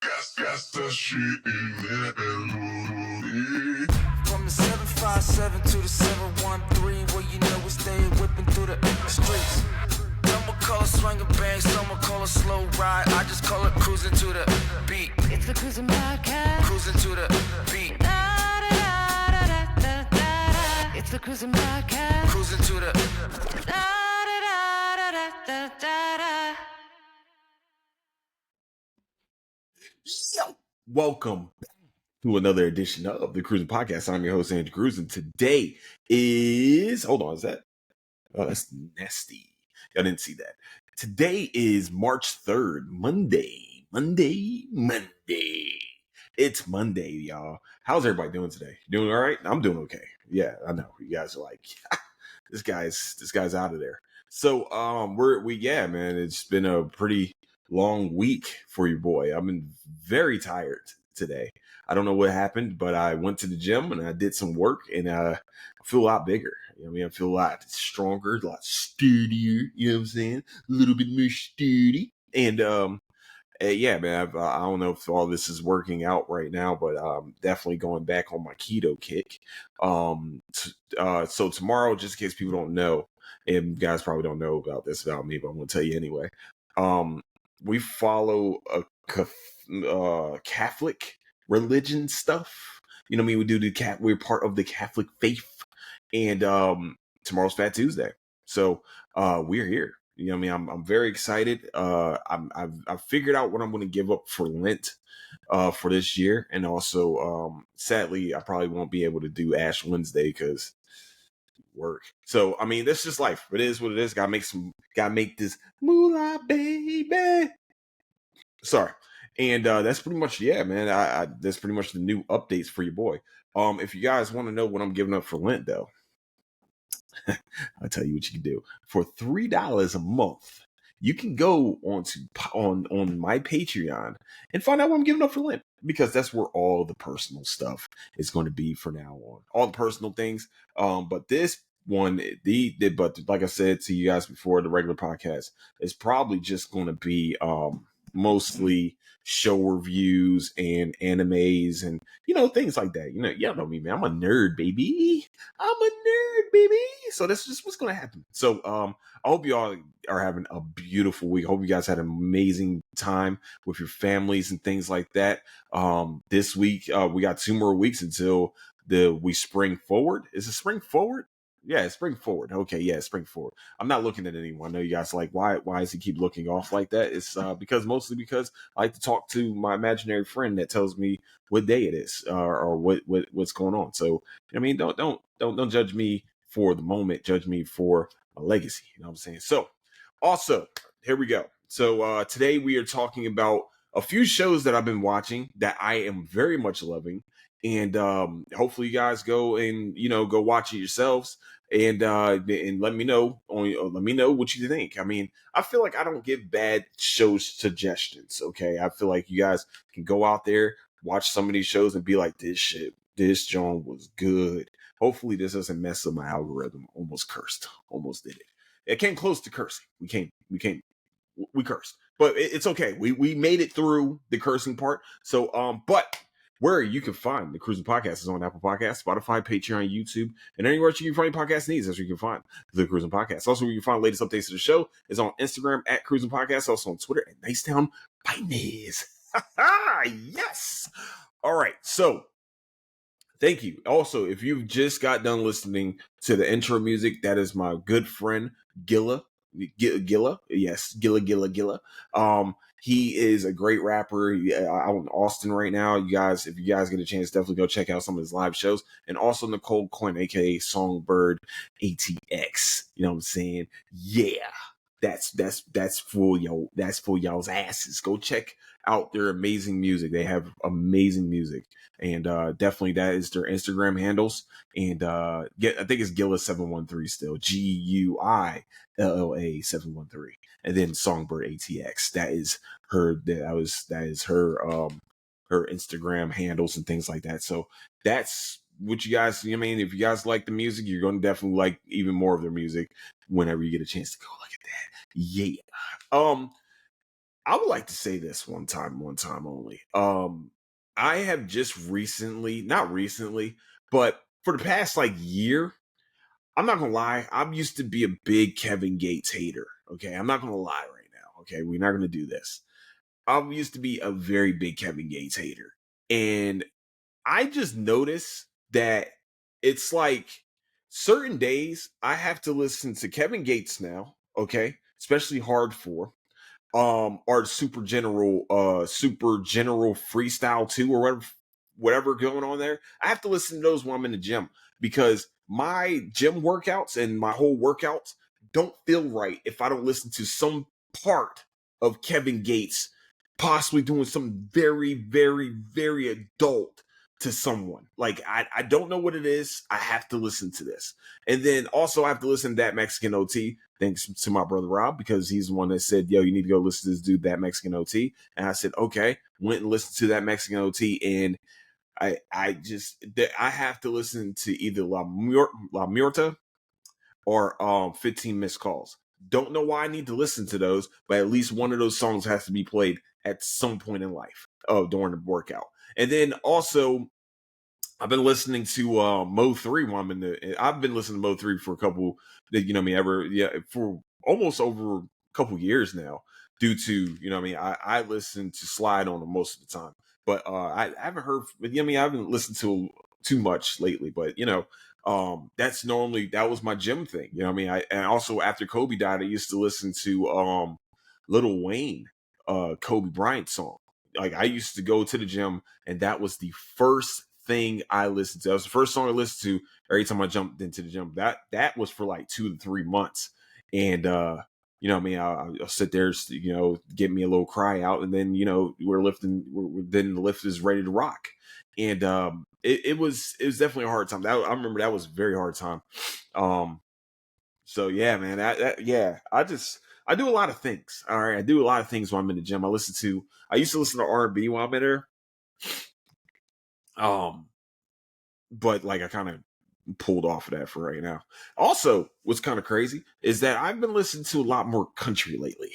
Gas that shit in there. From the 757 to the 713, where you know we stay whipping through the streets. Some will call it swinging bang, some will call it slow ride. I just call it cruising to the beat. It's the Crewsin podcast. Cruising to the beat. Da, da, da, da, da, da, da. It's the Crewsin podcast. Cruising to the. Da, da, da, da, da, da, da. Yo, welcome to another edition of the Crewsin Podcast. I'm your host, Andrew Crewsin. Today is, hold on, is that? Oh, that's nasty. I didn't see that. Today is March 3rd, Monday. It's Monday, y'all. How's everybody doing today? Doing all right? I'm doing okay. Yeah, I know. You guys are like, this guy's out of there. So, man, it's been a pretty long week for your boy. I've been very tired today. I don't know what happened, but I went to the gym and I did some work and I feel a lot bigger. You know what I mean? I feel a lot stronger, a lot sturdier, you know what I'm saying? A little bit more sturdy. And yeah, man, I don't know if all this is working out right now, but definitely going back on my keto kick. So tomorrow, just in case people don't know, and you guys probably don't know about this about me, but I'm going to tell you anyway. We follow a Catholic religion stuff. You know what I mean? We're part of the Catholic faith, and tomorrow's Fat Tuesday, so we're here. You know what I mean? I'm very excited. I've figured out what I'm going to give up for Lent for this year, and also sadly I probably won't be able to do Ash Wednesday because work. So I mean, that's just life. It is what it is. Gotta make this moolah, baby. Sorry. And that's pretty much, yeah, man. That's pretty much the new updates for your boy. If you guys want to know what I'm giving up for Lent, though, I'll tell you what you can do. For $3 a month, you can go on my Patreon and find out what I'm giving up for Lent, because that's where all the personal stuff is going to be for now on. All the personal things. But this one, but like I said to you guys before, the regular podcast is probably just going to be mostly show reviews and animes and things like that. Y'all know me, man. I'm a nerd, baby. So that's just what's gonna happen. So I hope you all are having a beautiful week. I hope you guys had an amazing time with your families and things like that. This week we got 2 more weeks until we spring forward. Is it spring forward? Yeah, it's spring forward. Okay, yeah, spring forward. I'm not looking at anyone. I know you guys are like, why does he keep looking off like that? It's mostly because I like to talk to my imaginary friend that tells me what day it is or what's going on. So I mean, don't judge me for the moment. Judge me for my legacy. You know what I'm saying? So also, here we go. So today we are talking about a few shows that I've been watching that I am very much loving. And hopefully you guys go and go watch it yourselves and let me know what you think. I mean, I feel like I don't give bad show suggestions. Okay, I feel like you guys can go out there, watch some of these shows, and be like, this John was good. Hopefully this doesn't mess up my algorithm. Almost cursed. Almost did it. It came close to cursing. We cursed, but it's okay. We made it through the cursing part. So but where you can find the Crewsin Podcast is on Apple Podcasts, Spotify, Patreon, YouTube, and anywhere you can find your podcast needs. That's where you can find the Crewsin Podcast. Also, where you can find latest updates to the show is on Instagram at Crewsin Podcast. Also on Twitter at Nicetown Finance. Yes. All right. So thank you. Also, if you've just got done listening to the intro music, that is my good friend Gilla. Yes, Gilla. He is a great rapper out in Austin right now. You guys, if you guys get a chance, definitely go check out some of his live shows. And also Nicole Coyne, aka Songbird ATX. You know what I'm saying? Yeah. That's for y'all's asses. Go check out their amazing music. They have amazing music. And definitely that is their Instagram handles. And I think it's Gilla713 still. GUILLA 713. And then Songbird ATX. That is her her Instagram handles and things like that. So that's what you guys, I mean, if you guys like the music, you're going to definitely like even more of their music whenever you get a chance to go look at that. Yeah. I would like to say this one time only. I have just recently, not recently, but for the past like year, I'm not gonna lie, I used to be a big Kevin Gates hater. Okay, I'm not gonna lie right now. Okay, we're not gonna do this. I used to be a very big Kevin Gates hater, and I just noticed that it's like certain days I have to listen to Kevin Gates now. Okay, especially Hard For our super general freestyle 2 or whatever going on there. I have to listen to those when I'm in the gym because my gym workouts and my whole workouts don't feel right if I don't listen to some part of Kevin Gates possibly doing something very, very, very adult to someone. Like I don't know what it is. I have to listen to this. And then also I have to listen to That Mexican OT. Thanks to my brother Rob, because he's the one that said, yo, you need to go listen to this dude, That Mexican OT. And I said, okay, went and listened to That Mexican OT. And I have to listen to either La Muerta or 15 Missed Calls. Don't know why I need to listen to those, but at least one of those songs has to be played at some point in life during the workout. And then also I've been listening to Mo 3 while I'm in the. I've been listening to Mo 3 for a couple, for almost over a couple years now. Due to I listen to Slide on him most of the time, but I haven't heard. I haven't listened to too much lately. But that was my gym thing. And also after Kobe died, I used to listen to Lil Wayne, Kobe Bryant song. Like I used to go to the gym, and that was the first thing I listened to. That was the first song I listened to every time I jumped into the gym. That was for like 2 to 3 months, and I'll sit there, get me a little cry out, and then then the lift is ready to rock, and it was definitely a hard time. I remember that was a very hard time. So yeah, man, yeah, I do a lot of things. All right, I do a lot of things when I'm in the gym. I used to listen to R&B while I'm in there. But like I kind of pulled off of that for right now. Also, what's kind of crazy is that I've been listening to a lot more country lately.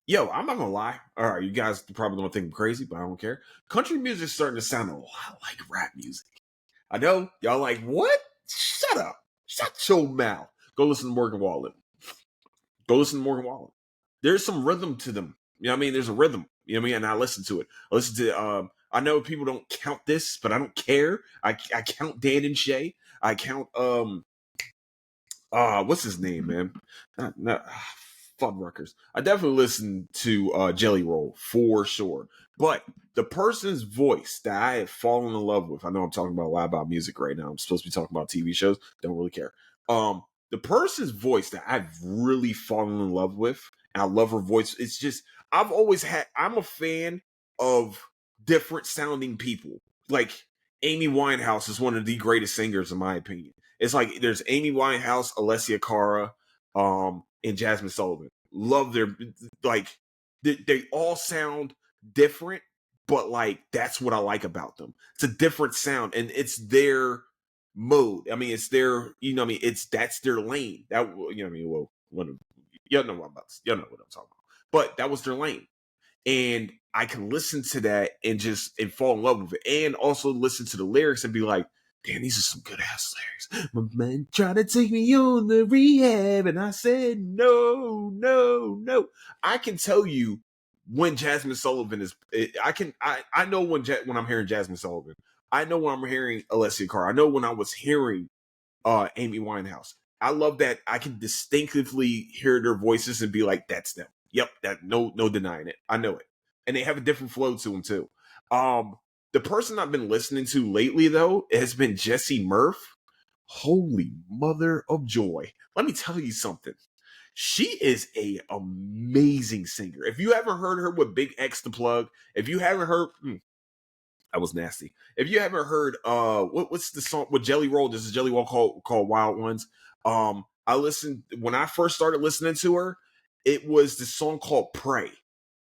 Yo, I'm not gonna lie. All right, you guys probably gonna think I'm crazy, but I don't care. Country music is starting to sound a lot like rap music. I know y'all like what? Shut up! Shut your mouth. Go listen to Morgan Wallen. Go listen to Morgan Wallen. There's some rhythm to them. You know what I mean? There's a rhythm. You know what I mean? And I listen to it. I listen to I know people don't count this, but I don't care. I count Dan and Shay. I count what's his name, man? Fuddruckers. I definitely listen to Jelly Roll for sure. But the person's voice that I have fallen in love with, I know I'm talking about a lot about music right now. I'm supposed to be talking about TV shows. Don't really care. The person's voice that I've really fallen in love with, and I love her voice. It's just I'm a fan of different sounding people. Like Amy Winehouse is one of the greatest singers in my opinion. It's like there's Amy Winehouse, Alessia Cara, and Jasmine Sullivan. Love their they all sound different, but like that's what I like about them. It's a different sound, and it's their mode. I mean, it's their that's their lane. That y'all know what y'all know what I'm talking about. But that was their lane, and I can listen to that and fall in love with it, and also listen to the lyrics and be like, damn, these are some good ass lyrics. My man tried to take me on the rehab, and I said no, no, no. I can tell you when Jasmine Sullivan is. I know when I'm hearing Jasmine Sullivan. I know when I'm hearing Alessia Cara. I know when I was hearing Amy Winehouse. I love that I can distinctively hear their voices and be like, that's them. Yep, that no denying it. I know it. And they have a different flow to them too. The person I've been listening to lately though has been Jessie Murph. Holy mother of joy. Let me tell you something. She is a amazing singer. If you haven't heard her with Big X the Plug, if you haven't heard that was nasty. If you haven't heard what's the song with Jelly Roll, this is Jelly Roll called Wild Ones. I listened when I first started listening to her, it was the song called Pray.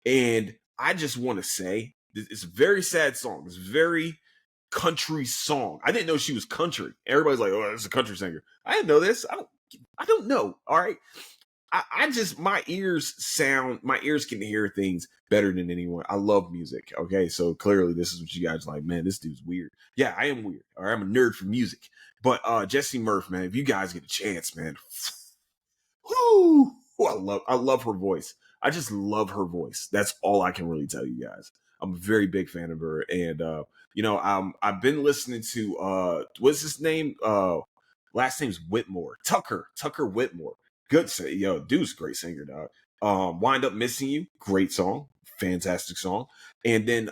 And I just want to say it's a very sad song. It's a very country song. I didn't know she was country. Everybody's like, oh, it's a country singer. I didn't know this. I don't know. All right. I just my ears can hear things better than anyone. I love music. Okay, so clearly this is what you guys like. Man, this dude's weird. Yeah, I am weird. Or I'm a nerd for music. But Jessie Murph, man, if you guys get a chance, man, whoo, I love her voice. I just love her voice. That's all I can really tell you guys. I'm a very big fan of her, and I've been listening to what's his name? Last name's Whitmore. Tucker Whitmore. Good, yo, dude's a great singer, dog. Wind Up Missing You, great song, fantastic song. And then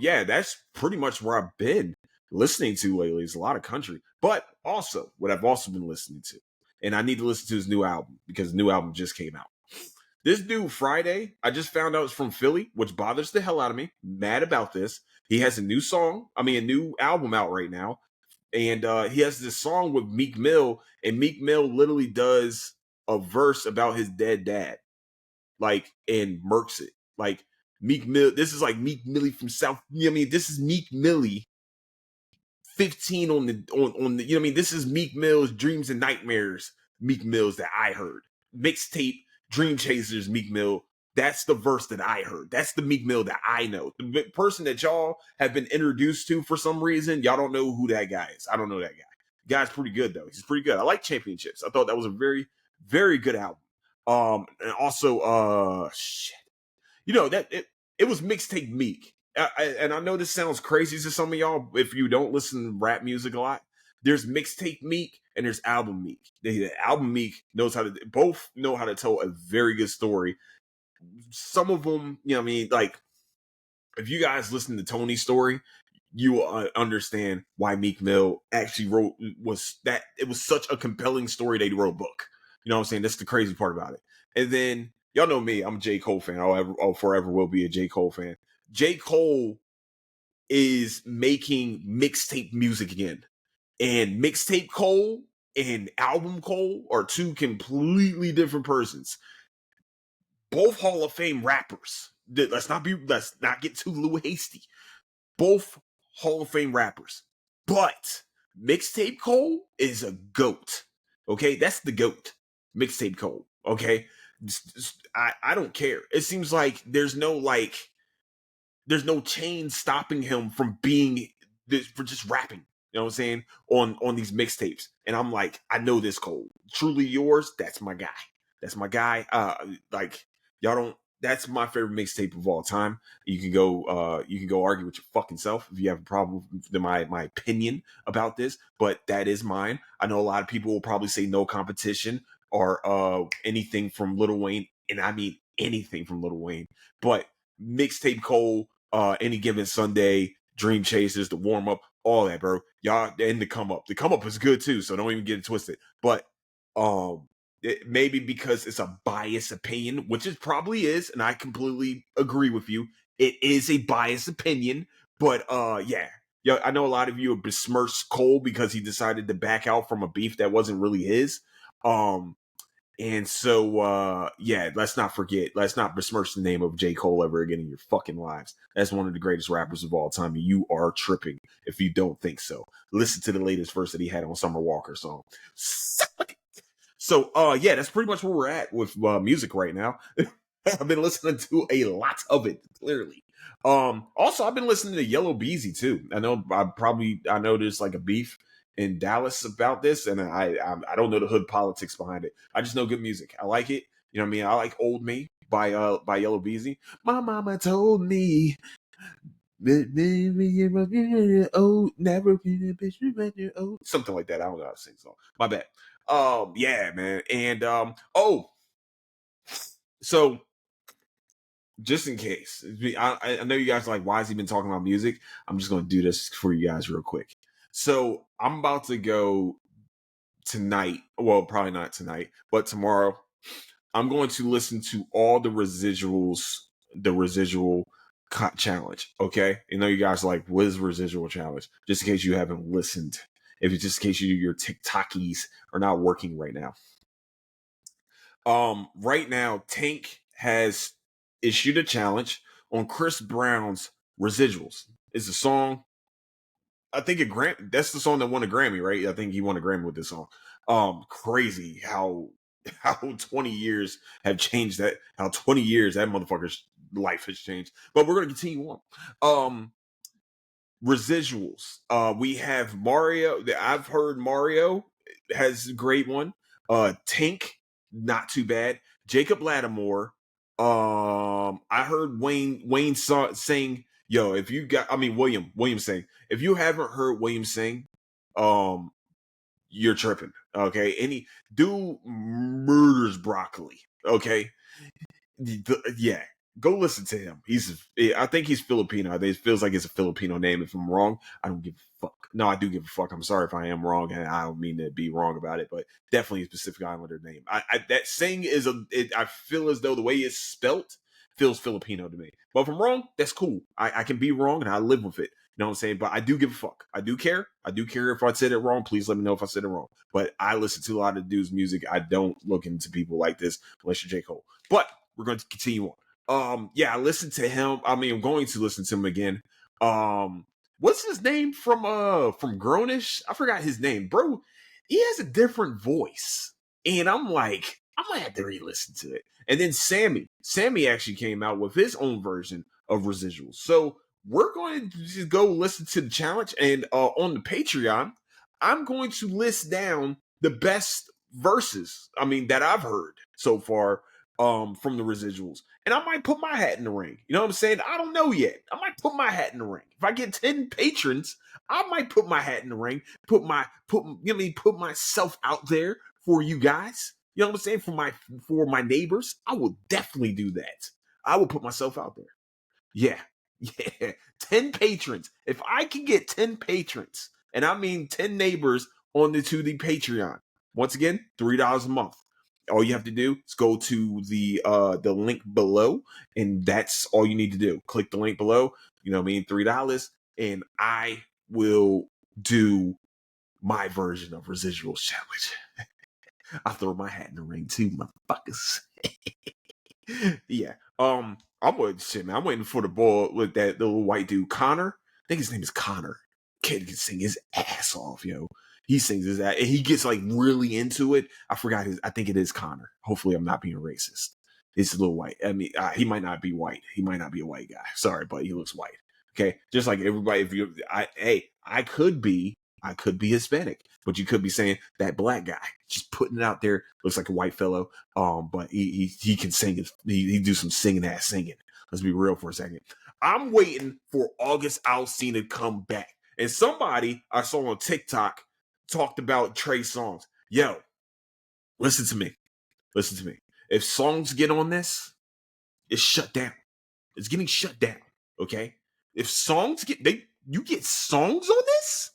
yeah, that's pretty much where I've been listening to lately. Is a lot of country, but also what I've also been listening to, and I need to listen to his new album because the new album just came out. This dude Friday, I just found out it's from Philly, which bothers the hell out of me. Mad about this. He has a new song, I mean a new album out right now, and he has this song with Meek Mill, and Meek Mill literally does a verse about his dead dad, like, and murks it. Like Meek Mill, this is like Meek Millie from South. You know what I mean? This is Meek Millie 15 on the, you know what I mean? This is Meek Mill's Dreams and Nightmares, Meek Mill's that I heard. Mixtape Dream Chasers Meek Mill. That's the verse that I heard. That's the Meek Mill that I know. The person that y'all have been introduced to for some reason, y'all don't know who that guy is. I don't know that guy. The guy's pretty good though. He's pretty good. I like Championships. I thought that was a very, very good album. And also shit. You know, that it was Mixtape Meek. And I know this sounds crazy to some of y'all if you don't listen to rap music a lot. There's Mixtape Meek and there's Album Meek. The Album Meek knows how to both know how to tell a very good story. Some of them, you know what I mean? Like, if you guys listen to Tony's story, you will understand why Meek Mill actually was such a compelling story they wrote a book. You know what I'm saying? That's the crazy part about it. And then y'all know me, I'm a J. Cole fan. I'll forever will be a J. Cole fan. J. Cole is making mixtape music again. And Mixtape Cole and Album Cole are two completely different persons. Both Hall of Fame rappers. Let's not get too little hasty. Both Hall of Fame rappers. But Mixtape Cole is a GOAT. Okay? That's the GOAT. Mixtape Cole. Okay? I don't care. It seems like there's no chain stopping him from being this, for just rapping. You know what I'm saying? On these mixtapes. And I'm like, I know this Cole. Truly Yours, that's my guy. That's my guy. Like, y'all don't, that's my favorite mixtape of all time. You can go argue with your fucking self if you have a problem with my opinion about this, but that is mine. I know a lot of people will probably say No Competition or anything from Lil Wayne, and I mean anything from Lil Wayne. But Mixtape Cole, Any Given Sunday, Dream Chasers, the warm up, all that, bro. Y'all, and the come up. The come up is good too, so don't even get it twisted. But maybe because it's a biased opinion, which it probably is, and I completely agree with you. It is a biased opinion, but yeah. I know a lot of you have besmirched Cole because he decided to back out from a beef that wasn't really his. And so, yeah, let's not besmirch the name of J. Cole ever again in your fucking lives. That's one of the greatest rappers of all time. And you are tripping if you don't think so. Listen to the latest verse that he had on Summer Walker song. So, yeah, that's pretty much where we're at with music right now. I've been listening to a lot of it, clearly. Also, I've been listening to Yellow Beezy too. I know there's like a beef in Dallas about this, and I don't know the hood politics behind it. I just know good music. I like it. You know what I mean? I like Old Me by Yellow Beezy. My mama told me oh, never been a bitch when you're old. Something like that. I don't know how to sing song. My bad. Yeah, man. And so just in case, I know you guys are like, why has he been talking about music? I'm just going to do this for you guys real quick. So I'm about to go tonight. Well, probably not tonight, but tomorrow. I'm going to listen to all the residual challenge. Okay, you know you guys are like, what is residual challenge? Just in case you haven't listened, if it's just in case your TikTokies are not working right now. Right now, Tank has issued a challenge on Chris Brown's Residuals. It's a song. I think that's the song that won a Grammy, right? I think he won a Grammy with this song. Crazy how how 20 years have changed that. How 20 years that motherfucker's life has changed. But we're gonna continue on. Residuals. We have Mario. I've heard Mario has a great one. Tink, not too bad. Jacob Lattimore. I heard Wayne sing. Yo, if you got, I mean William sing. If you haven't heard William sing, um, you're tripping. Okay, any dude murders broccoli. Okay, yeah, go listen to him. I think he's Filipino. I think it feels like it's a Filipino name. If I'm wrong, I don't give a fuck. No, I do give a fuck. I'm sorry if I am wrong, and I don't mean to be wrong about it, but definitely a Pacific Islander name. That sing is I feel as though the way it's spelt feels Filipino to me. But if I'm wrong, that's cool. I can be wrong, and I live with it. You know what I'm saying? But I do give a fuck. I do care. I do care if I said it wrong. Please let me know if I said it wrong. But I listen to a lot of dudes' music. I don't look into people like this unless you're J. Cole. But we're going to continue on. Yeah, I listened to him. I mean, I'm going to listen to him again. What's his name from Grownish? I forgot his name, bro. He has a different voice, and I'm like, I'm gonna have to re-listen to it. And then Sammy actually came out with his own version of Residuals. So we're going to just go listen to the challenge, and on the Patreon, I'm going to list down the best verses. I mean, that I've heard so far from the Residuals. And I might put my hat in the ring. You know what I'm saying? I don't know yet. I might put my hat in the ring. If I get 10 patrons, I might put my hat in the ring, put myself out there for you guys. You know what I'm saying? For my neighbors. I will definitely do that. I will put myself out there. Yeah. Yeah. 10 patrons. If I can get 10 patrons, and I mean 10 neighbors on the Patreon. Once again, $3 a month. All you have to do is go to the link below, and that's all you need to do. Click the link below. You know what I mean? $3, and I will do my version of Residuals Challenge. I throw my hat in the ring too, motherfuckers. Yeah. I'm waiting, man. I'm waiting for the ball with that little white dude, Connor. I think his name is Connor. Kid can sing his ass off, yo. He sings his ass, and he gets like really into it. I forgot I think it is Connor. Hopefully, I'm not being racist. It's a little white. I mean, he might not be white. He might not be a white guy. Sorry, but he looks white. Okay, just like everybody. I could be Hispanic, but you could be saying that black guy. Just putting it out there. Looks like a white fellow. But he can sing. He do some singing ass singing. Let's be real for a second. I'm waiting for August Alsina to come back. And somebody I saw on TikTok talked about Trey Songz. Yo, listen to me. Listen to me. If songs get on this, it's shut down. It's getting shut down. Okay? If songs you get songs on this?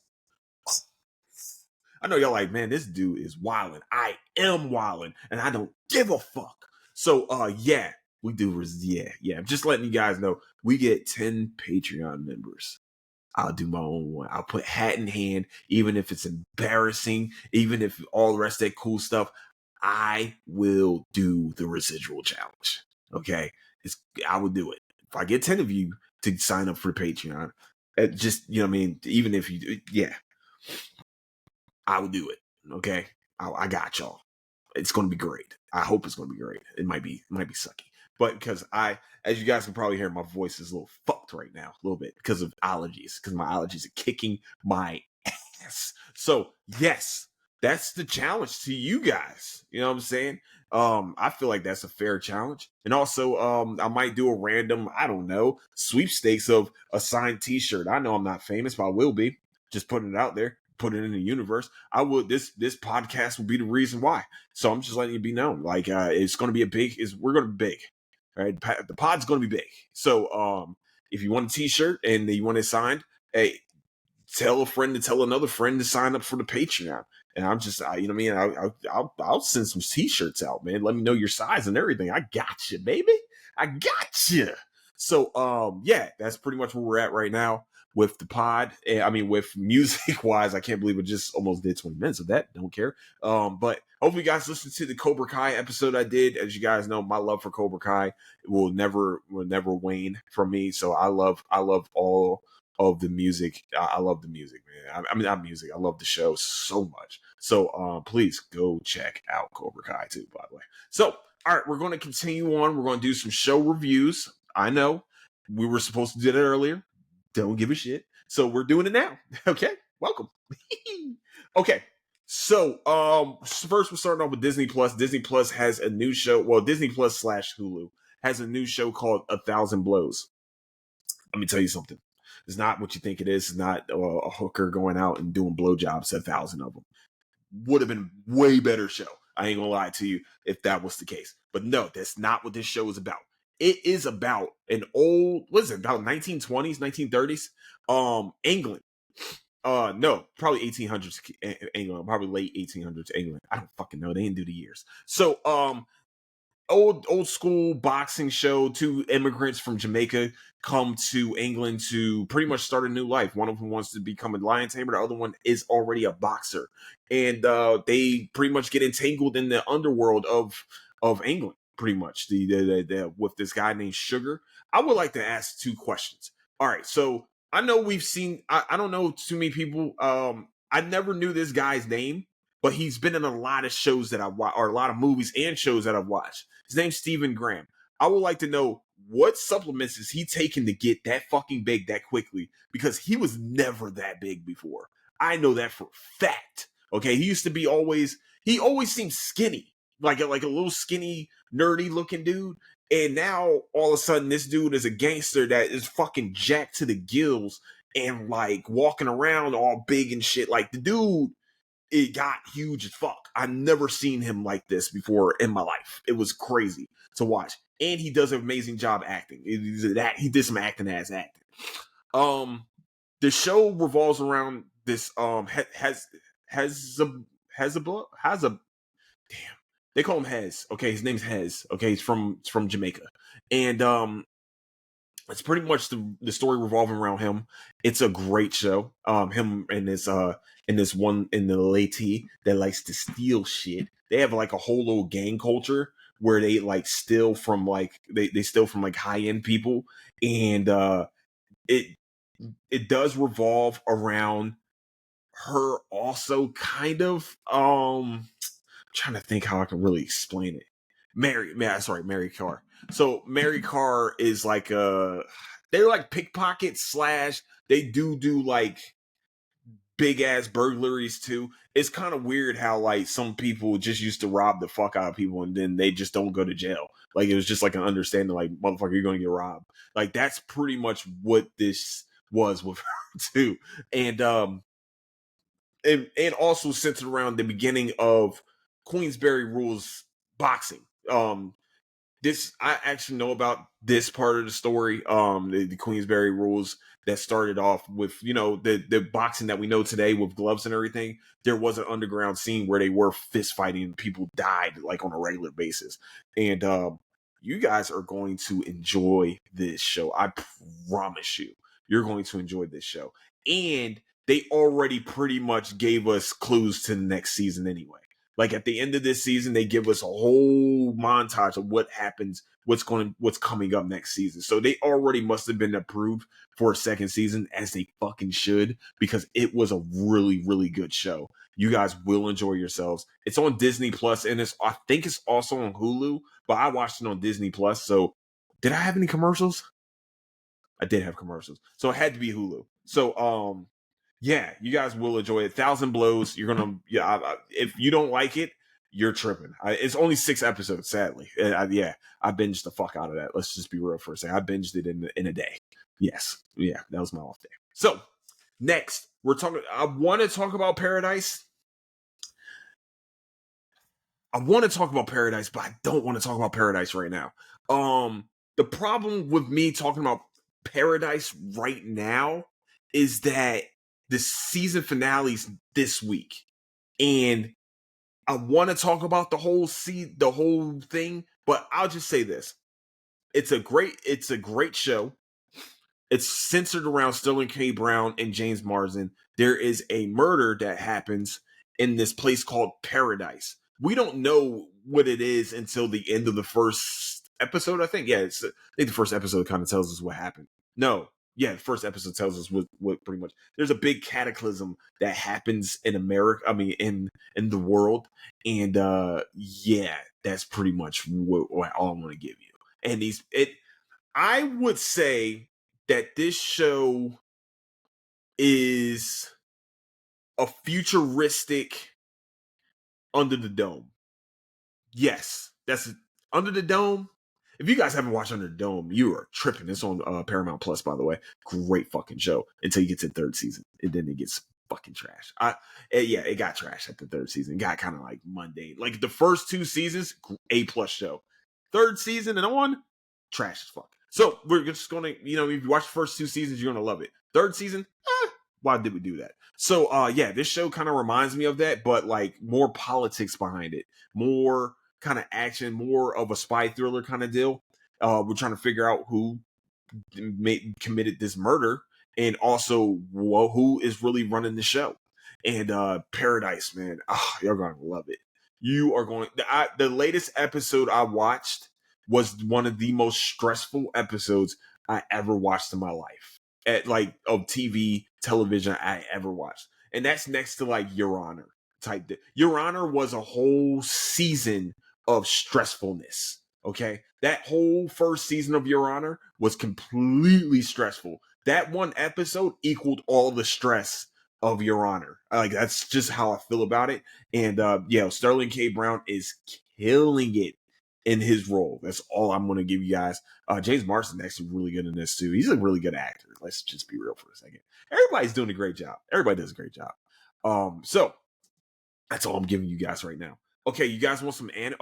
I know y'all like, man, this dude is wildin'. I am wildin', and I don't give a fuck. So yeah, we do yeah. I'm just letting you guys know we get 10 Patreon members. I'll do my own one. I'll put hat in hand, even if it's embarrassing, even if all the rest of that cool stuff. I will do the Residual Challenge. Okay, I will do it. If I get 10 of you to sign up for Patreon, just you know what I mean. Even if you, yeah, I will do it. Okay, I got y'all. It's gonna be great. I hope it's gonna be great. It might be sucky. But because as you guys can probably hear, my voice is a little fucked right now, a little bit because of allergies, because my allergies are kicking my ass. So yes, that's the challenge to you guys. You know what I'm saying? I feel like that's a fair challenge. And also, I might do a random, I don't know, sweepstakes of a signed t-shirt. I know I'm not famous, but I will be. Just putting it out there, put it in the universe. I would, this podcast will be the reason why. So I'm just letting you be known. Like, it's going to be we're going to be big. Right, the pod's going to be big. So, if you want a T-shirt and you want it signed, hey, tell a friend to tell another friend to sign up for the Patreon. And I'm just, you know what I mean? I'll send some T-shirts out, man. Let me know your size and everything. I got you, baby. I got you. So, yeah, that's pretty much where we're at right now with the pod. I mean, with music wise, I can't believe it just almost did 20 minutes of that. Don't care. But hopefully you guys listened to the Cobra Kai episode I did. As you guys know, my love for Cobra Kai will never wane from me. So I love all of the music. I love the music, man. I mean, not music. I love the show so much. So please go check out Cobra Kai too, by the way. So, all right, we're going to continue on. We're going to do some show reviews. I know we were supposed to do that earlier. Don't give a shit. So we're doing it now. Okay, welcome. Okay, so first we're starting off with Disney Plus. Disney Plus has a new show. Well, Disney Plus / Hulu has a new show called 1,000 Blows. Let me tell you something. It's not what you think it is. It's not a hooker going out and doing blowjobs, 1,000 of them. Would have been way better show. I ain't gonna lie to you if that was the case. But no, that's not what this show is about. It is about an old, what is it, about 1920s, 1930s? England. No, probably 1800s England, probably late 1800s England. I don't fucking know. They didn't do the years. So, old school boxing show. Two immigrants from Jamaica come to England to pretty much start a new life. One of them wants to become a lion tamer. The other one is already a boxer, and they pretty much get entangled in the underworld of England. Pretty much the with this guy named Sugar. I would like to ask two questions. All right, so I know we've seen. I don't know too many people. I never knew this guy's name, but he's been in a lot of shows that I've watched, or a lot of movies and shows that I've watched. His name's Stephen Graham. I would like to know what supplements is he taking to get that fucking big that quickly, because he was never that big before. I know that for a fact. Okay, he used to be he always seemed skinny, like a little skinny, nerdy looking dude. And now all of a sudden this dude is a gangster that is fucking jacked to the gills and like walking around all big and shit. Like the dude, it got huge as fuck. I've never seen him like this before in my life. It was crazy to watch. And he does an amazing job acting. He did some acting as acting. The show revolves around this damn. They call him Hez. Okay, his name's Hez. Okay, he's from Jamaica. And it's pretty much the story revolving around him. It's a great show. Him and this one in the lady that likes to steal shit. They have like a whole little gang culture where they like steal from like they steal from like high end people, and it does revolve around her also kind of. Trying to think how I can really explain it. Mary Carr. So Mary Carr is like they're like pickpockets / they do like big ass burglaries too. It's kind of weird how like some people just used to rob the fuck out of people and then they just don't go to jail. Like it was just like an understanding, like, motherfucker, you're gonna get robbed. Like that's pretty much what this was with her too. And also centered around the beginning of Queensberry Rules boxing. This I actually know about this part of the story. The Queensberry Rules that started off with the boxing that we know today with gloves and everything. There was an underground scene where they were fist fighting and people died like on a regular basis. And you guys are going to enjoy this show. I promise you, you're going to enjoy this show. And they already pretty much gave us clues to the next season anyway. Like at the end of this season, they give us a whole montage of what happens, what's coming up next season. So they already must have been approved for a second season, as they fucking should, because it was a really, really good show. You guys will enjoy yourselves. It's on Disney Plus, and I think it's also on Hulu, but I watched it on Disney Plus. So did I have any commercials? I did have commercials. So it had to be Hulu. So yeah, you guys will enjoy it. 1,000 Blows. You're gonna, if you don't like it, you're tripping. It's only 6 episodes, sadly. I binged the fuck out of that. Let's just be real for a second. I binged it in a day. Yes, yeah, that was my off day. So next, I want to talk about Paradise. I want to talk about Paradise, but I don't want to talk about Paradise right now. The problem with me talking about Paradise right now is that the season finale's this week, and I want to talk about the whole thing, but I'll just say this: it's a great show. It's centered around Sterling K. Brown and James Marsden. There is a murder that happens in this place called Paradise. We don't know what it is until the end of the first episode, I think. Yeah, I think the first episode kind of tells us what happened. No, yeah, the first episode tells us what pretty much there's a big cataclysm that happens in America. I mean, in the world, and yeah, that's pretty much what all I'm going to give you. And I would say that this show is a futuristic Under the Dome. Yes, that's Under the Dome. If you guys haven't watched Under the Dome, you are tripping. It's on Paramount Plus, by the way. Great fucking show until you get to the third season, and then it gets fucking trash. Yeah, it got trash at the third season. It got kind of like mundane. Like the first 2 seasons, A+ show. Third season and on, trash as fuck. So we're just gonna, if you watch the first 2 seasons, you're gonna love it. Third season, why did we do that? So yeah, this show kind of reminds me of that, but like more politics behind it, more kind of action, more of a spy thriller kind of deal. We're trying to figure out who committed this murder, and also who is really running the show. And Paradise, man, you're gonna love it. You are going. The latest episode I watched was one of the most stressful episodes I ever watched in my life, at like of television I ever watched, and that's next to like Your Honor type. Your Honor was a whole season of stressfulness. Okay, that whole first season of Your Honor was completely stressful. That one episode equaled all the stress of Your Honor. Like that's just how I feel about it. And yeah, Sterling K. Brown is killing it in his role. That's all I'm going to give you guys. James Marsden's actually really good in this too. He's a really good actor. Let's just be real for a second. Everybody's doing a great job. Everybody does a great job. So that's all I'm giving you guys right now. Okay, you guys want some it's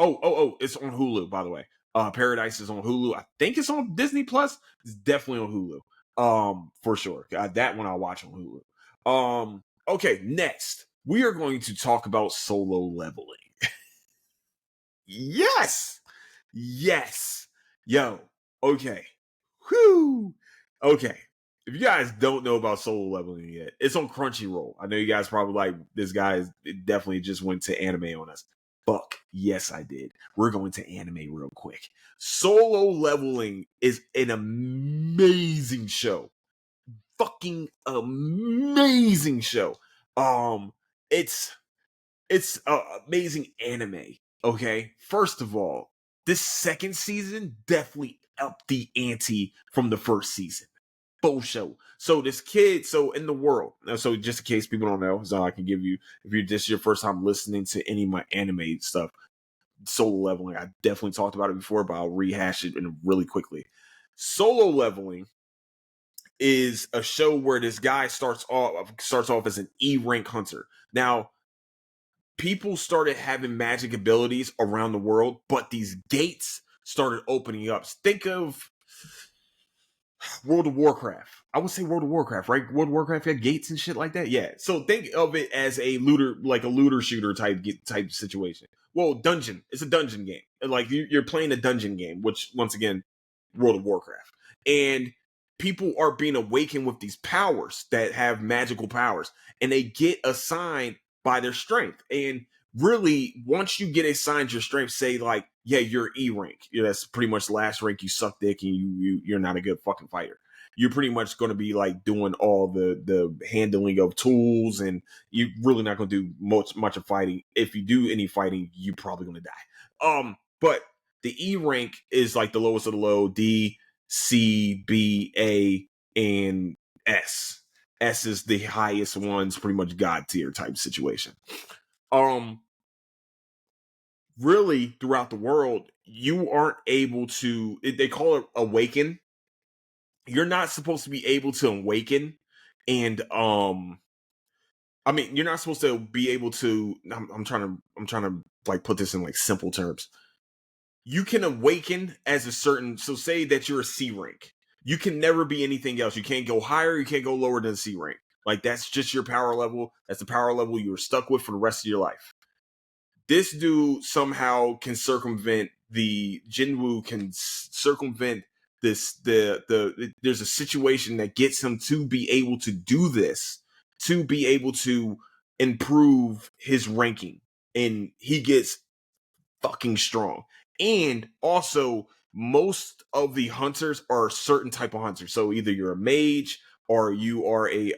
on Hulu, by the way. Paradise is on Hulu. I think it's on Disney Plus. It's definitely on Hulu. For sure. That one I'll watch on Hulu. Okay, next we are going to talk about Solo Leveling. Yes. Yo. Okay. Whew. Okay. If you guys don't know about Solo Leveling yet, it's on Crunchyroll. I know you guys probably like, this guy definitely just went to anime on us. Fuck. Yes, I did. We're going to anime real quick. Solo Leveling is an amazing show. Fucking amazing show. It's amazing anime. Okay. First of all, this second season definitely upped the ante from the first season. Full show. So this kid, in the world, so just in case people don't know, so I can give you, if you're just your first time listening to any of my anime stuff, Solo Leveling, I definitely talked about it before, but I'll rehash it really quickly. Solo Leveling is a show where this guy starts off as an E-rank hunter. Now, people started having magic abilities around the world, but these gates started opening up. Think of World of Warcraft. I would say World of Warcraft, right? World of Warcraft had gates and shit like that. Yeah. So think of it as a looter shooter type situation. Well, dungeon. It's a dungeon game. Like you're playing a dungeon game, which once again, World of Warcraft. And people are being awakened with these powers that have magical powers, and they get assigned by their strength. And really, once you get assigned your strength, say like, yeah, you're E rank. That's pretty much the last rank. You suck dick and you're not a good fucking fighter. You're pretty much going to be like doing all the handling of tools, and you're really not going to do much of fighting. If you do any fighting, you're probably going to die. But the E rank is like the lowest of the low. D, C, B, A, and S. S is the highest ones, pretty much God tier type situation. Really, throughout the world, you aren't able to, they call it awaken. You're not supposed to be able to awaken. And I mean, you're not supposed to be able to, I'm trying to like put this in like simple terms. You can awaken as a certain, so say that you're a C rank. You can never be anything else. You can't go higher, you can't go lower than C rank. Like that's just your power level. That's the power level you're stuck with for the rest of your life. This dude somehow can circumvent Jinwoo can circumvent this, there's a situation that gets him to be able to do this, to be able to improve his ranking, and he gets fucking strong. And also most of the hunters are a certain type of hunter. So either you're a mage or you are a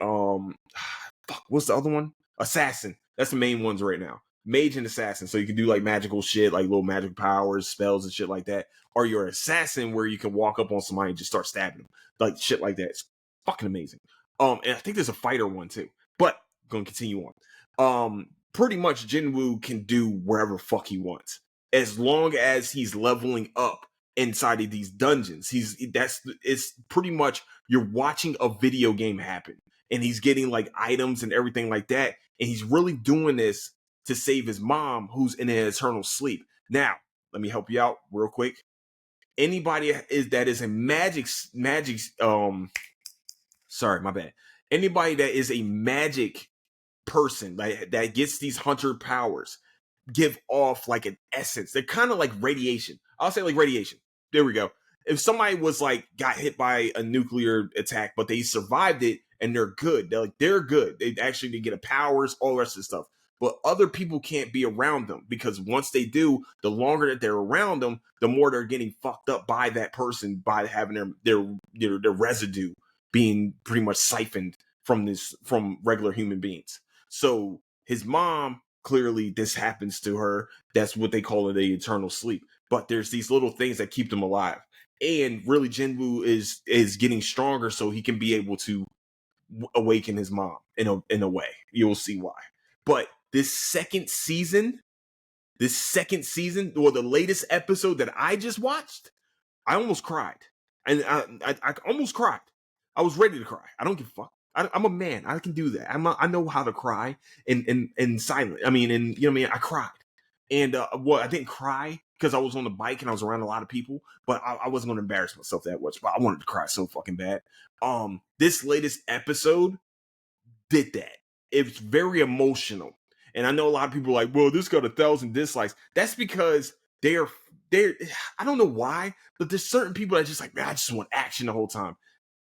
fuck, what's the other one? Assassin. That's the main ones right now. Mage and assassin. So you can do like magical shit, like little magic powers, spells, and shit like that. Or you're an assassin where you can walk up on somebody and just start stabbing them. Like shit like that. It's fucking amazing. And I think there's a fighter one too. But gonna continue on. Pretty much Jinwoo can do wherever fuck he wants. As long as he's leveling up inside of these dungeons. It's pretty much you're watching a video game happen. And he's getting like items and everything like that. And he's really doing this to save his mom, who's in an eternal sleep. Now, let me help you out real quick. Anybody that is a magic, sorry, my bad. Anybody that is a magic person that gets these hunter powers give off like an essence. They're kind of like radiation. I'll say like radiation. There we go. If somebody was like got hit by a nuclear attack, but they survived it and they're good, they're good. They actually get a powers, all the rest of the stuff. But other people can't be around them because once they do, the longer that they're around them, the more they're getting fucked up by that person by having their residue being pretty much siphoned from regular human beings. So his mom, clearly this happens to her. That's what they call it, a eternal sleep. But there's these little things that keep them alive. And really Jinwoo is getting stronger so he can be able to awaken his mom in a way. You'll see why. But this second season, or the latest episode that I just watched, I almost cried. And I almost cried. I was ready to cry. I don't give a fuck. I'm a man. I can do that. I know how to cry in silent. I mean, and you know what I mean? I cried. And I didn't cry because I was on the bike and I was around a lot of people, but I wasn't going to embarrass myself that much. But I wanted to cry so fucking bad. This latest episode did that. It's very emotional. And I know a lot of people are like, well, this got 1,000 dislikes. That's because they're I don't know why, but there's certain people that are just like, man, I just want action the whole time.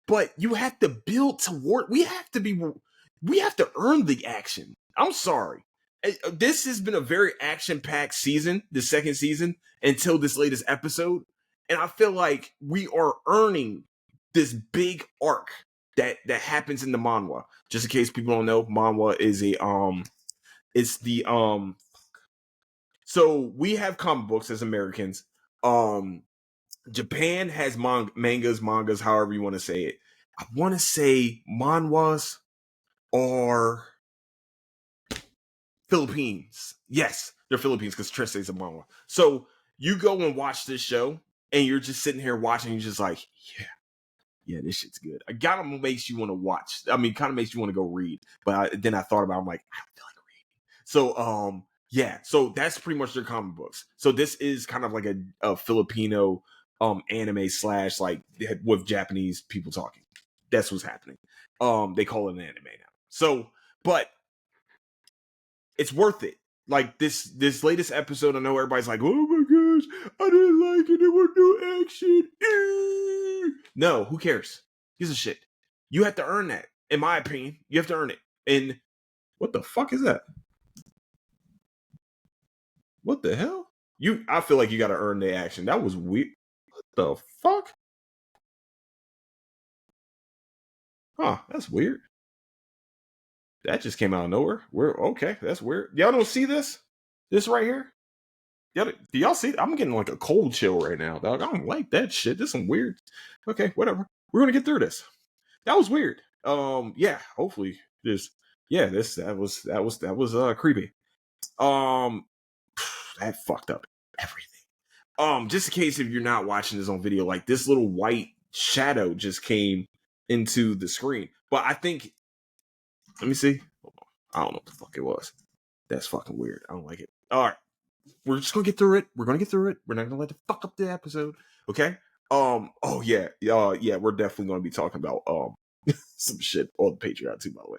But you have to build toward, we have to earn the action. I'm sorry. This has been a very action-packed season, the second season, until this latest episode. And I feel like we are earning this big arc that happens in the manhwa. Just in case people don't know, manhwa is so we have comic books as Americans. Japan has mangas, however you want to say it. I want to say manhwas or Philippines. Yes, they're Philippines because Triste is a manhwa. So you go and watch this show and you're just sitting here watching, you're just like, yeah, this shit's good. It kind of makes you want to watch. I mean, kind of makes you want to go read. But then I thought about it, I'm like, I don't feel like reading. So, yeah. So that's pretty much their comic books. So this is kind of like a Filipino anime / like with Japanese people talking. That's what's happening. They call it an anime now. So, but it's worth it. Like this latest episode, I know everybody's like, oh my gosh, I didn't like it. There was no action. No, who cares? Gives a shit. You have to earn that. In my opinion, you have to earn it. And what the fuck is that? What the hell? I feel like you got to earn the action. That was weird. What the fuck? Huh, that's weird. That just came out of nowhere. Okay, that's weird. Y'all don't see this? This right here? Do y'all see? I'm getting like a cold chill right now, dog. I don't like that shit. This is some weird. Okay, whatever. We're gonna get through this. That was weird. Yeah. Hopefully, that was creepy. That fucked up everything. Just in case if you're not watching this on video, like this little white shadow just came into the screen. But I think, let me see. I don't know what the fuck it was. That's fucking weird. I don't like it. All right. We're just gonna get through it. We're not gonna let it fuck up the episode. Okay. Oh yeah. We're definitely gonna be talking about some shit on the Patreon too, by the way.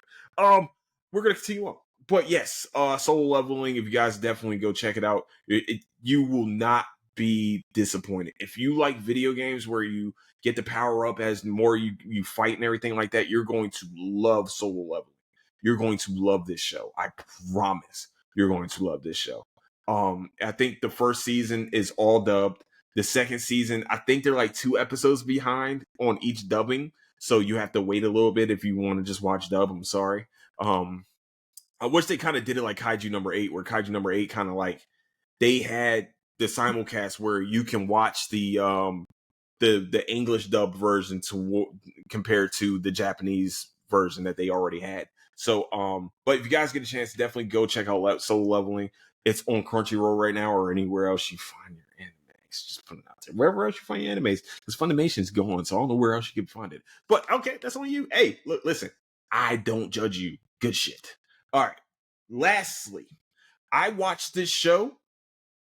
We're gonna continue on. But yes, Solo Leveling, if you guys definitely go check it out, you will not be disappointed. If you like video games where you get the power up as more you fight and everything like that, you're going to love Solo Leveling. You're going to love this show. I promise you're going to love this show. I think the first season is all dubbed. The second season, I think they're like 2 episodes behind on each dubbing, so you have to wait a little bit if you want to just watch dub. I'm sorry. I wish they kind of did it like Kaiju number 8, where Kaiju number 8 kind of like they had the simulcast where you can watch the English dub version compared to the Japanese version that they already had. So, but if you guys get a chance, definitely go check out Solo Leveling. It's on Crunchyroll right now, or anywhere else you find your animes. Just put it out there. Wherever else you find your animes, because Funimation's going, so I don't know where else you can find it. But okay, that's on you. Hey, look, listen, I don't judge you. Good shit. All right. Lastly, I watched this show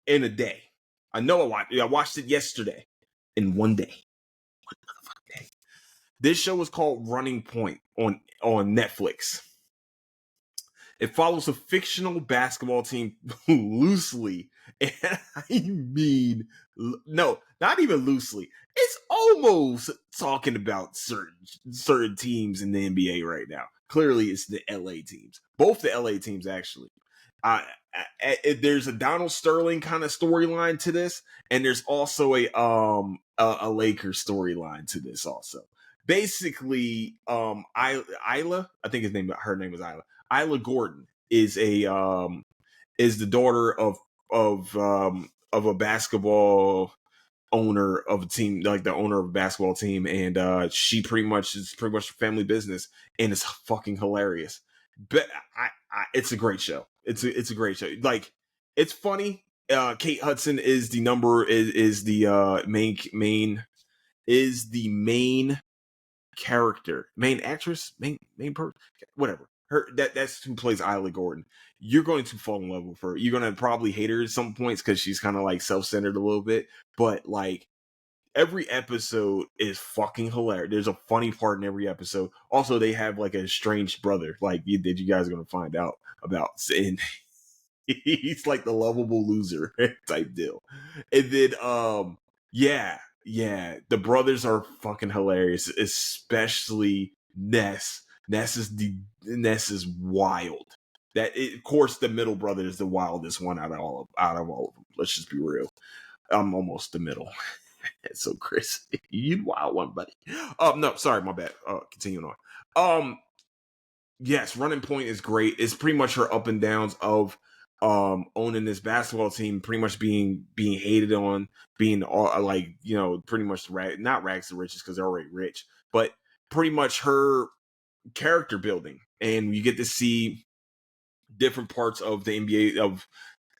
in a day. I know I watched it yesterday in one day. One motherfucking day. This show is called Running Point on Netflix. It follows a fictional basketball team loosely, and I mean, no, not even loosely. It's almost talking about certain teams in the NBA right now. Clearly, it's the LA teams, both the LA teams actually. There's a Donald Sterling kind of storyline to this, and there's also a Lakers storyline to this also. Basically, Isla, I think her name is Isla. Isla Gordon is is the daughter of a basketball owner of a team, like the owner of a basketball team, and she pretty much family business, and it's fucking hilarious. But it's a great show. It's a great show. Like, it's funny. Kate Hudson is the main character, main actress, main person, whatever. That's who plays Isla Gordon. You're going to fall in love with her. You're going to probably hate her at some points because she's kind of like self-centered a little bit, but like every episode is fucking hilarious. There's a funny part in every episode. Also, they have like a estranged brother, like you guys are going to find out about, and he's like the lovable loser type deal. And then yeah, the brothers are fucking hilarious, especially Ness. Ness is wild. Of course, the middle brother is the wildest one out of all of them. Let's just be real. I'm almost the middle. It's so Chris, you wild one, buddy. No, sorry, my bad. Continuing on. Yes, Running Point is great. It's pretty much her up and downs of owning this basketball team, pretty much being hated on, being all like, pretty much not rags to riches because they're already rich, but pretty much her character building, and you get to see different parts of the NBA.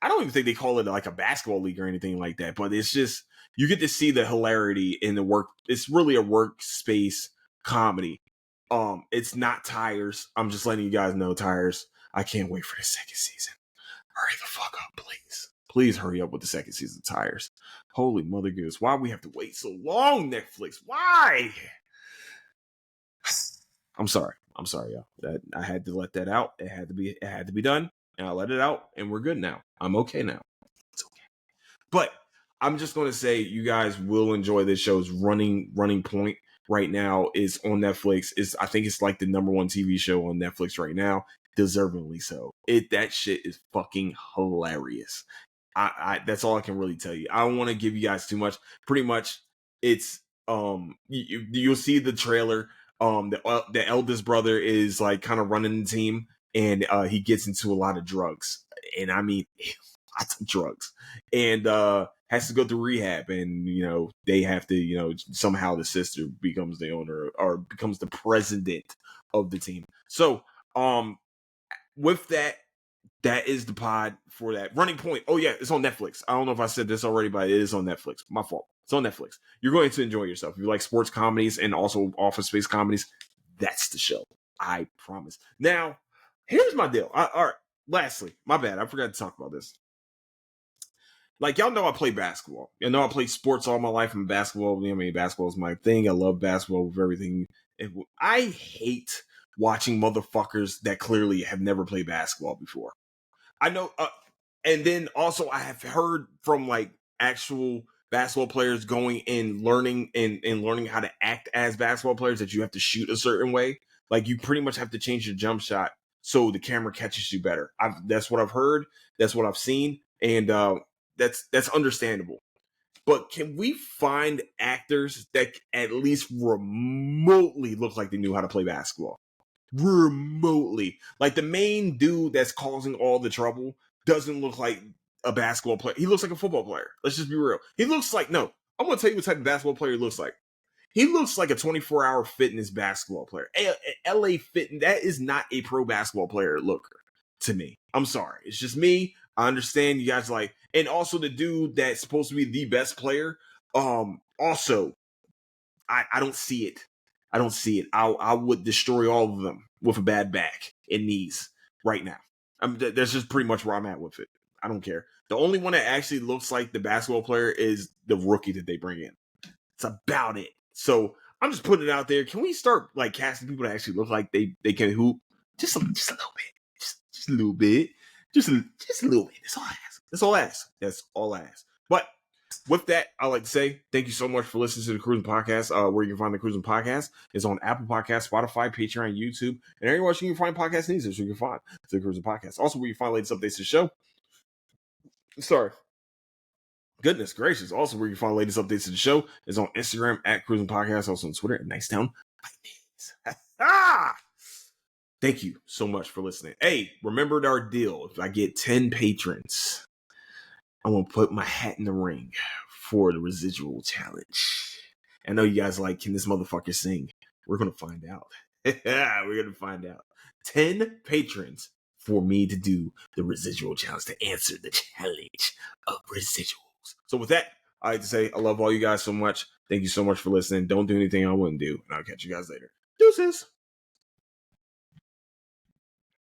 I don't even think they call it like a basketball league or anything like that, but it's just, you get to see the hilarity in the work. It's really a workspace comedy. It's not Tires. I'm just letting you guys know, Tires. I can't wait for the second season. Hurry the fuck up, please. Please hurry up with the second season of Tires. Holy mother goose. Why we have to wait so long, Netflix? Why? I'm sorry, y'all. That I had to let that out. It had to be done, and I let it out, and we're good now. I'm okay now. It's okay. But I'm just going to say, you guys will enjoy this show's Running Point. Right now is on Netflix. I think it's like the #1 TV show on Netflix right now, deservingly so. That shit is fucking hilarious. That's all I can really tell you. I don't want to give you guys too much. Pretty much, it's you'll see the trailer. The eldest brother is like kind of running the team, and he gets into a lot of drugs, and I mean lots of drugs, and has to go through rehab, and they have to, somehow the sister becomes the owner or becomes the president of the team. So with that is the pod for that. Running Point. Oh yeah, it's on Netflix. I don't know if I said this already, but it is on Netflix. My fault. It's on Netflix. You're going to enjoy yourself. If you like sports comedies and also office space comedies, that's the show. I promise. Now, here's my deal. All right. Lastly, my bad. I forgot to talk about this. Like, y'all know I play basketball. You know I play sports all my life. I'm basketball. Basketball is my thing. I love basketball with everything. I hate watching motherfuckers that clearly have never played basketball before. I know. And then also I have heard from like actual basketball players going and learning how to act as basketball players that you have to shoot a certain way. Like, you pretty much have to change your jump shot so the camera catches you better. That's what I've heard. That's what I've seen. And that's understandable. But can we find actors that at least remotely look like they knew how to play basketball? Remotely. Like the main dude that's causing all the trouble doesn't look like a basketball player. He looks like a football player. Let's just be real. He looks like, no, I'm going to tell you what type of basketball player he looks like. He looks like a 24-hour fitness basketball player. LA Fit, that is not a pro basketball player looker to me. I'm sorry. It's just me. I understand you guys like, and also the dude that's supposed to be the best player. Also, I don't see it. I don't see it. I would destroy all of them with a bad back and knees right now. That's just pretty much where I'm at with it. I don't care. The only one that actually looks like the basketball player is the rookie that they bring in. It's about it. So I'm just putting it out there. Can we start like casting people that actually look like they can hoop? Just a little bit. Just a little bit. Just a little bit. That's all I ask. That's all I ask. That's all I ask. But with that, I'd like to say thank you so much for listening to the Crewsin Podcast. Where you can find the Crewsin Podcast is on Apple Podcasts, Spotify, Patreon, YouTube, and everywhere you can find podcast news. So you can find the Crewsin Podcast. Also, where you find latest updates to the show. Sorry. Goodness gracious. Also, where you find latest updates to the show is on Instagram at Crewsin Podcast, also on Twitter at Nicetown. Thank you so much for listening. Hey, remembered our deal. If I get 10 patrons, I'm going to put my hat in the ring for the residual challenge. I know you guys like, can this motherfucker sing? We're going to find out. We're going to find out. 10 patrons for me to do the residual challenge, to answer the challenge of residuals. So with that, I like to say I love all you guys so much. Thank you so much for listening. Don't do anything I wouldn't do. And I'll catch you guys later. Deuces.